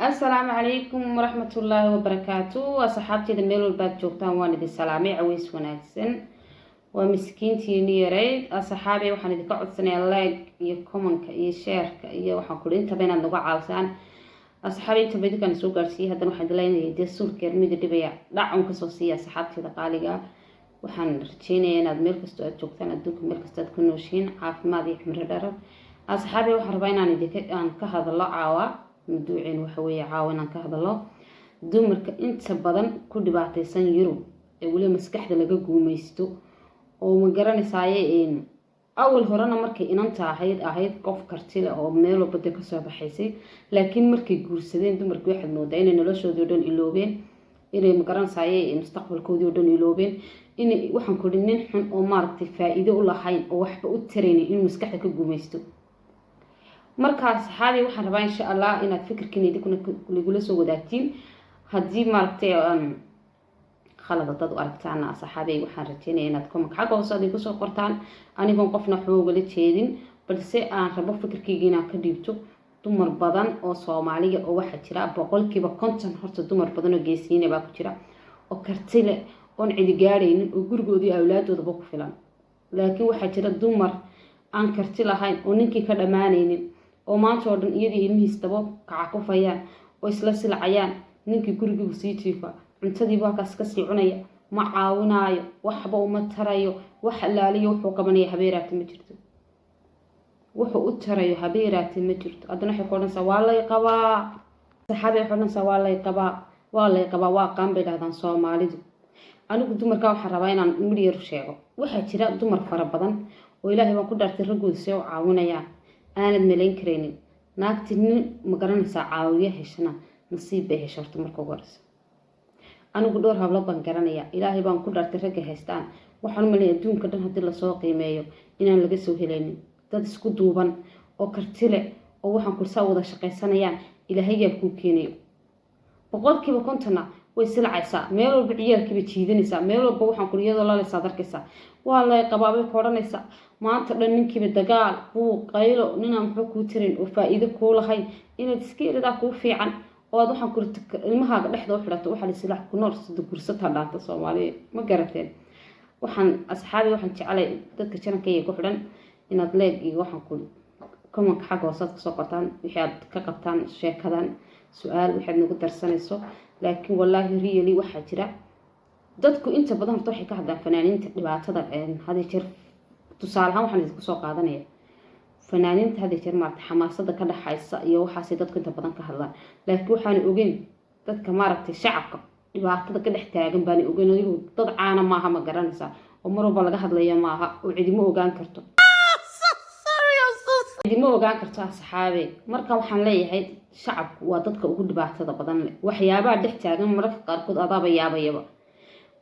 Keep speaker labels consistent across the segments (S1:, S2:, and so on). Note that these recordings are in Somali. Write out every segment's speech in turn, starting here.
S1: السلام عليكم ورحمة الله وبركاته. أصحابتي دميلو الباب جوكتان واندي السلامي عويس وناكسن ومسكينتي نيريد أصحابي وحان دي قعد سنة اللايك iyo commentka iyo shareka iyo waxaan ku inta badan nagu caawisaan asxaabi inta badan kan soo gaarsiiyay hadan waxaan dilaynay deesulka ermida dhibaya dhacun ka soo siiya asxaabtida qaaliga waxaan rajeynayaa inaad meel kasto aad joogtaan adduunka meel kasto aad ku nooshiin caafimaad iyo cimri dherer asxaabi waxaan rabaa inaan ka hadlo caawa mawduuceen waxa weeye caawa inaan ka hadlo dumarka inta badan ku dhibaataysan Yurub ee wali maskaxda laga guumaysto oo ma garanaysaayeen awal horena markay inanta ahayd qof karti leh oo meel walba ka soo baxaysay laakiin markay guursadeen dumarku waxay moodaa inay noloshooda dhan iloobeen inay ma garanaysaayeen mustaqbalkooda dhan iloobeen inay waxaan ku dhinin xun oo maaragtay faa'iido u lahayn oo waxba u taraynin in maskaxda ka guumaysto markaas saxaabi waxaan rabaa insha Allah inaad fikirkiina kula soo wadaagtiin hadii maaragtay khalad dad aragtaan saxaabi waxaan rajeynayaa inaad comment xaq hoos aad ku soo qortaan anigoon qofna xooga la jeedin balse aan rabo fikirkayga inaan ka dhiibto dumar badan oo Soomaaliga oo waxa jira 50% horta dumar badan oo geesiina baa ku jira oo karti leh oo cidi gaaraynin oo gurigoodii awlaadooda ku filan laakiin waxa jira dumar aan karti lahayn oo ninkii ka dhamaanaynin oo maanta oo dhan iyadii ilmihiisaba kaca ku fayaan oo isla silcayaan ninkii gurigiisu sii jiifa cuntadii baa ka sii cunaya ma caawinaayo waxba uma tarayo wax ilaaliyo wuxuu qabanaya habeeraati ma jirto wuxuu u tarayo habeeraati ma jirto adana waxay qoranaysaa waa la qabaa saxaabi qoranaysaa waa la qabaa waa qaan bay dhahdaan Soomaalidu anigu dumarka waxaan rabaa inaan midiyar sheego waxa jira dumar fara badan oo Ilaahay baan ku dhaartay ragooda si oo caawinayaan aanad maleyn kareenin naagtini ma garanaysaa caawiye heshana nasiib bay hesharto marka horeysa anigu dhowr hablo baan garanaya Ilaahay baan ku dhaartay ragga haystaan waxaan maleeyaa adduunka dhan hadii la soo qiimeeyo inaan laga soo heleynin dad isku duuban oo karti leh oo waxaan ku soo wada shaqaysanayaan Ilaahay yaa ku keenayo boqolkiiba 50 way silcaysaa meel walba ciyaalkiiba jiidanaysaa meel walba waxaan ku iyadoo la leesaa darkaysaa waa la qabaabay koranaysaa maanta dhan ninkiiba dagaal buu qaylo ninaan wuxuu ku tirin oo faa'iido ku lahayn inaad iska iradaa ku fiican oo aad waxaan ku ilmahaaga dhexda u xirato waxa la silaax ku nool sida gursata dhaanta Soomaaliya ma garateen waxaan asxaabi waxaan jeclay dadka channelkayga ku xidhan inaad leeg iyo waxaan ku comment xaq hoos aad soo qortaan wixii aad ka qabtaan sheekadan su'aal waxaad nagu darsanayso laakiin wallahi really waxa jira dadku inta badan horta waxay ka hadlaan fanaaniinta dhibaatada hadii jeer tusaalahan waxaan idinku soo qaadanaya fanaaniinta hadii jeer maarta xamaasada ka dhaxaysa iyo waxaas dadku inta badan ka hadlaan laakiin waxaan ogeyn dadka maaragtay shacabka dhibaatada ka dhex taagan baan ogeyn oo dad caana maaha ma garanaysaa oo mar walba laga hadlayo maaha oo cidimo ogaan karto cidimo ogaan karto asxaabe marka waxaan leeyahay shacabku waa dadka ugu dhibaatada badan leh waxyaabaha dhex taagan mararka qaarkood adaaba yaabayaba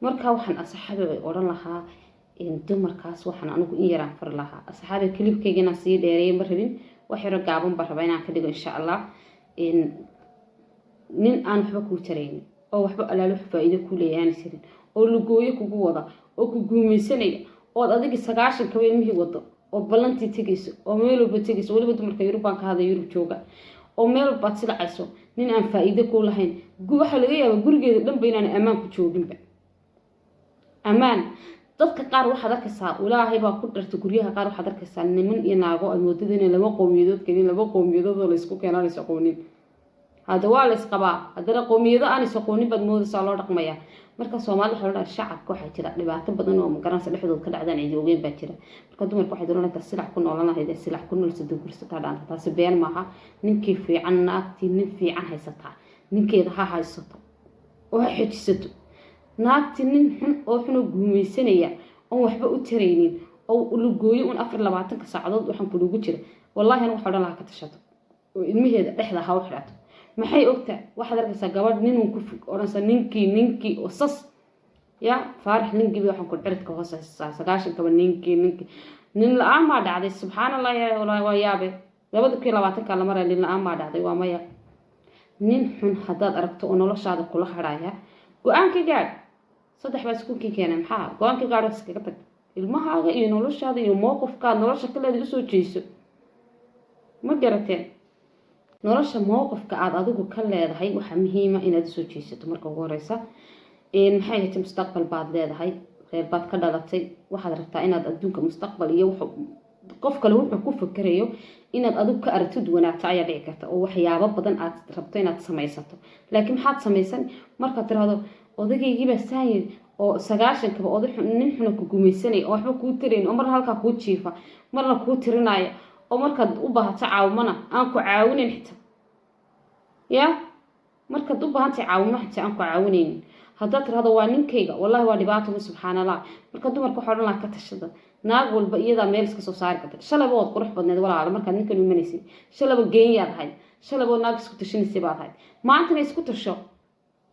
S1: marka waxaan asxaabe oran lahaa in dumarkaas waxaan anigu in yaraan far lahaa asxaabe klibkeygana sii dheereeyay ma rabin wax yar gaaban baan rabaa inaan ka dhigo insha Allah in nin aan waxba ku tarayn oo waxba alaalo faa'iido ku leeyahay sirin oo lugooyo kugu wada oo ku guumaysanay oo adiga 9 ka weyn wado oo balantii tigayso oo meel walba tigayso waliba dumarka Yurub baan ka haday Yurub jooga oo meel baad silcayso nin aan faa'iido ku lahayn waxa laga yaabaa gurigeeda dhanba inaan amaan ku jooginba amaan dadka qaar waxa arkaysaa Ilaahay baa ku dhartay guriyaha qaar waxa arkaysaa niman iyo naago ay moodadeen laba qowmiyadood oo la isku keenanayso qownin hada waa la isqaba hadana qowmiyado aan is qownin bad moodaysaa loo dhaqmaya marka Soomaalidu waxa la shacabka waxa jira dhibaato badan oo magaranaysa dhexdooda ka dhacdaan ay ogeyn baa jira marka dumarku waxay doonayaan silax ku noolanahay silax ku nool sidoo gursata dhaanta taasi been maaha ninkii fiican naagtii nin fiican haysata ninkeeda ha haysato oo ha xejisato naagtii nin xun oo xun guumaysanaya oo waxba u taraynin oo lugooyo 24 saacadood waxaan ku ugu jira wallahi anigu waxaan lahaa ka tashato oo ilmaheeda dhexda ha u xirato maxay ogtaa waxaad arkaysaa gabadh nin ku oranaysa ninkii oo sas ya faarax ninkii waxaan ku ciridka hoosaysa 9 kaba ninkii nin la'aan ma dhacday subhanallah ya wallahi waa yaabe 2020 ka la maray nin la'aan ma dhacday waa maya nin xun hadaad aragto oo noloshaada kula xaraaya go'aan ka gaar saddex baa isku keenay maxaa go'aan ka gaar iskaga tag ilmahaaga iyo noloshaada iyo mowqifka nolosha kale u soo jeeso ma garateen nolosha mowqifka aad adigu ka leedahay waxa muhiim ah inaad soo jeesato marka ugu horeysa maxay ahayd mustaqbal baad leedahay reer baad ka dhalatay waxaad rabtaa inaad adduunka mustaqbal iyo qof kale wuxuu ku fikirayo inaad adigu ka aragtid wanaagta ayaa dhici karta oo waxyaabo badan aad rabto inaad samaysato laakiin maxaad samaysan marka tiraahdo odagaygiiba saayid oo 90kaba oday nin xun ku gumaysanay oo waxba ku tirayn oo marna halka ku jiifa marna ku tirinaya oo markaad u baahato caawimana aan ku caawinin xitaa ya markaad u baahantahay caawimo xitaa aan ku caawinin haddaad tiraahdo waa ninkayga wallahi waa dhibaato subxaanallah marka dumarka waxa odhan lahaa ka tashada naag walba iyada meel iska soo saari karta shalaba wad qurux badneed walaal marka ninkan u imanaysid shalaba geeyaad ahayd shalaba naag isku tashanaysid baad ahayd maanta isku tasho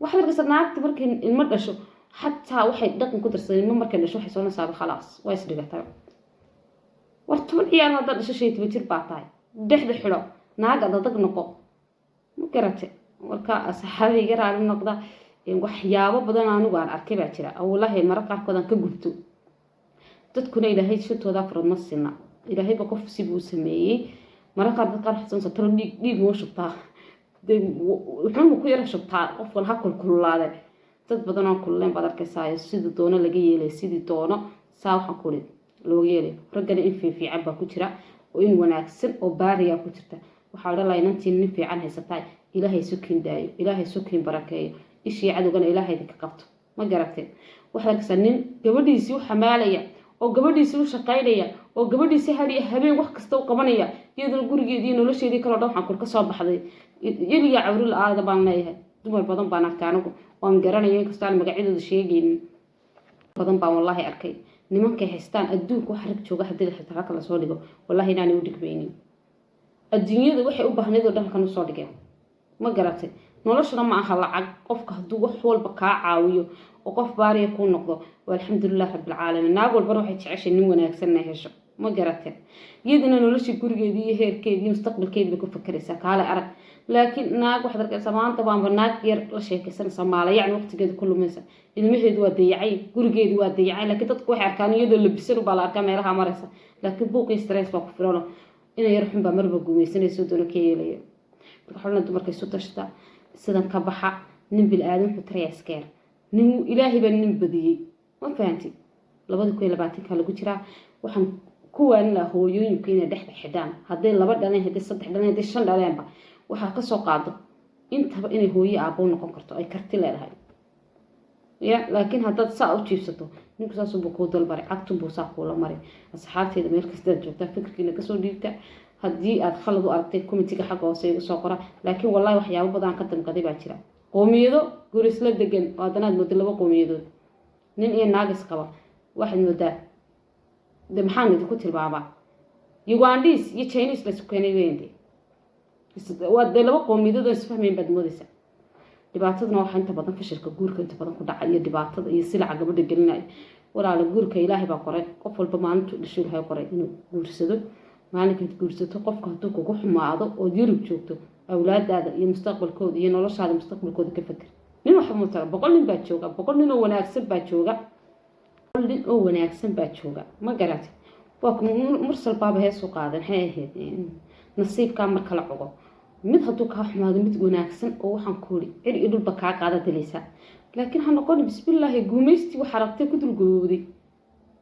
S1: waxa laga naagta markay ilmo dhasho xataa waxay dhaqan ku darsadeen ilmo markay dhasho waxay soo nasaabo khalaas way isdhigatay wartuun ciyaar hadda dhasho 20 jir baa tahay dhexda xidho naag adag noqo ma garatay warka asxaabiga raali noqda waxyaabo badan anigu aan arkay baa jira wallahi mararka qaarkood aan ka gubto dadkuna ilaahay shitooda farma sina ilaahay ba qof si buu sameeyay mararka qaar xasan satro dhiig moo shubtaa wuxuu ku yara shubtaa qofkan ha kulkulaaday dad badan oo kulleen baad arkaysaa sidii doono laga yeelay sidii doono saa waxa kulid loo yeelay ragana in fiican baa ku jira oo in wanaagsan oo baariya ku jirta waxa la leeyahay intii nin fiican haysatay ilaahay sukin daayo ilaahay sukin barakeeyo ishii cadugana ilaahay ka qabto ma garatay waxa arkaysaa nin gabadhiisii u xamaalaya oo gabadhiisii u shaqaynaya oo gabadhiisii habeen wax kasta u qabanaya iyadoo gurigeedii nolosheedii kala dhaw waxaan ka soo baxday iliya cawril aada baan leeyahay dumar badan baan arkay anigu waan garanayo in kastaan magacyadooda sheegeen badan baan wallahi arkay nimankay haystaan adduunka wax rag jooga hadii xitaa kala soo dhigo wallahi inaanay u dhigbaynin adduunyada waxay u baahneed oo dhan kan u soo dhigeen ma garatay noloshana ma aha lacag qofka haduu wax walba ka caawiyo oo qof baariya ku noqdo walxamdulillah rabbil caalamiin naag walba waxay jeceshay nin wanaagsan na hesho ma garatay iyadana nolosha gurigeedii iyo heerkeedii mustaqbalkeedii ku fakaraysaa kaale arag laakiin naag wax darkaysa maanta baan naag yar la sheekaysan Soomaaliya waqtigeeda ku lumaysa ilmaheedu waa dayacay gurigeedu waa dayacay laakiin dadku waxay arkaan iyadoo labisan baa la arkaa meelaha maraysa laakiin buuq iyo stress baa ku filan inay yar xun baa marba gumaysanayso doona ka yeelayo marka xulna dumarkay soo tashta sidan ka baxa nin bil aadan ku tariya iskeer nin ilaahi baa nin badiyay ma fahanti 2020 ka lagu jira waxaan kuwaan la hooyooyinka inay dhex xidhaan haday 2 dhaleen haday 3 dhaleen haday 5 dhaleenba waxa ka soo qaado intaba inay hooyo aabo noqon karto ay karti leedahay ya laakiin hadad saa u jiifsato ninku saas uu ku dalbaray agtun buu saa kula maray asxaabteeda meel kasta joogta fikirkiina ka soo dhiibta hadii aad khalad u aragtay committee xaq hoose soo qora laakiin wallahi waxyaabo badan ka damqaday baa jira qoomiyado guris la degan waadanaad muddo 2 qoomiyadood nin iyo naagis qaba waxay moodaa de maxaan idinku tilmaama Ugandese iyo Chinese la isku keenay weeyndii wada 2 qoomiyadood isfahmeen bad moodaysa dhibaataduna waxa inta badan fashilka guurka inta badan ku dhacay iyo dhibaatada iyo silaca gabadha gelinay walaal guurka ilaahay baa qoray qof walba maalintu dhashay waxay qoray inuu guursado maalinka guursato qofka haduu kugu xumaado oo Yurub joogto awlaadaada iyo mustaqbalkooda iyo noloshaada mustaqbalkooda ka fakir nin waxa muuqata 100 nin baa jooga 100 nin oo wanaagsan baa jooga 100 nin oo wanaagsan baa jooga ma garatay waa mursal baaba heeso qaadan hay nasiibka marka la cogo mid haduu ka xumaado mid wanaagsan oo waxaan koori ciri dhulba ka qaada daleysa laakiin ha noqon bismillah guumaysti waxa rabtay ku dulgooday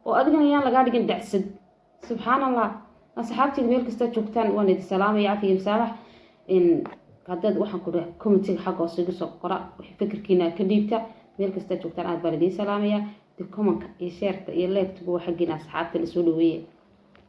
S1: oo adigana yaan laga dhigin dacsad subhanallah asxaabtii meel kasta joogtaan waan idin salaamay caafiye masaabax in hadad waxaan ku dhahay committee xaq hoose igu soo qora wixii fikirkiina ka dhiibta meel kasta joogtaan aad baan idin salaamaya comment iyo share iyo like tugu waxa gina asxaabta la soo dhaweeyay